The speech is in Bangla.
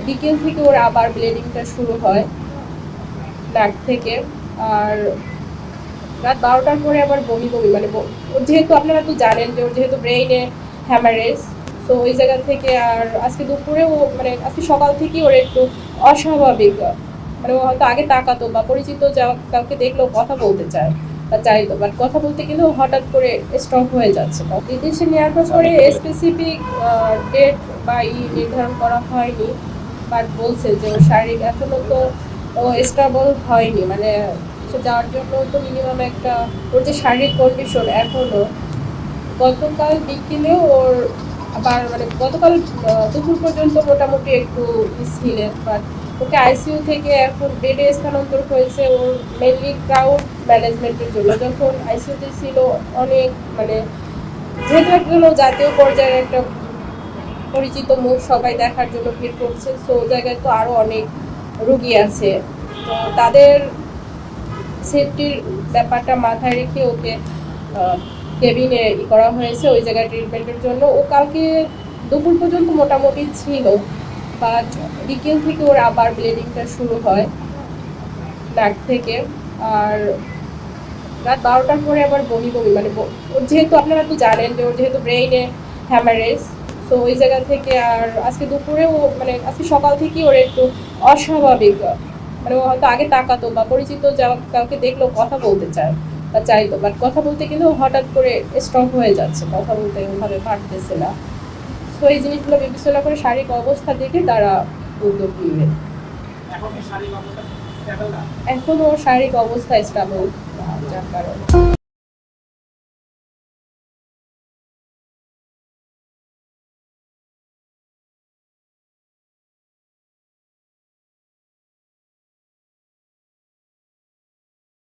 বিকেল থেকে ওর আবার ব্লিডিংটা শুরু হয় নাক থেকে। আর রাত 12টার পরে আবার বমি বমি মানে ওর যেহেতু আপনারা তো জানেন যে ওর যেহেতু ব্রেইনে হ্যামারেজ, তো ওই জায়গা থেকে। আর আজকে দুপুরে ও মানে আজকে সকাল থেকেই ওর একটু অস্বাভাবিক, মানে ও হয়তো আগে তাকাতো বা পরিচিত যা কাউকে দেখলেও কথা বলতে চায় বা চাইতো, বাট কথা বলতে গেলেও হঠাৎ করে স্টপ হয়ে যাচ্ছে। বিদেশে নেওয়ার পরে স্পেসিফিক ডেট বা নির্ধারণ করা হয়নি, বাট বলছে যে ওর শারীরিক এখনো তো ও স্টেবল হয়নি, মানে সে যাওয়ার জন্য তো মিনিমাম একটা ওর যে শারীরিক কন্ডিশন এখনো। গতকাল বিকেলেও ওর আবার মানে গতকাল দুপুর পর্যন্ত মোটামুটি একটু ছিলেন, বাট ওকে আইসিইউ থেকে এখন বেডে স্থানান্তর হয়েছে ওর মেনলি ক্রাউড ম্যানেজমেন্টের জন্য। যখন আইসিইউতে ছিল অনেক মানে যেহেতু একজন জাতীয় পর্যায়ের একটা পরিচিত মুখ, সবাই দেখার জন্য ভিড় করছে, সো ও জায়গায় তো আরও অনেক রুগী আছে, তো তাদের সেফটির ব্যাপারটা মাথায় রেখে ওকে কেবিনে করা হয়েছে ওই জায়গায় ট্রিটমেন্টের জন্য। ও কালকে দুপুর পর্যন্ত মোটামুটি ছিল, বাট বিকেল থেকে ওর আবার ব্লিডিংটা শুরু হয় নাক থেকে। আর রাত 12টার পরে আবার বমি বমি মানে ওর যেহেতু আপনারা তো জানেন যে ওর যেহেতু ব্রেইনে হ্যামারেজ, তো ওই জায়গা থেকে। আর আজকে দুপুরে ও মানে আজকে সকাল থেকেই ওর একটু অস্বাভাবিক, মানে ও হয়তো আগে তাকাতো বা পরিচিত যা কাউকে দেখলেও কথা বলতে চায় বা চাইতো, বাট কথা বলতে গেলেও হঠাৎ করে স্টপ হয়ে যাচ্ছে, কথা বলতে ওইভাবে পারতেছে না। তো এই জিনিসগুলো বিবেচনা করে শারীরিক অবস্থা দেখে তারা উদ্যোগ নিবে। এখন ওর শারীরিক অবস্থা স্টেবল, যার কারণে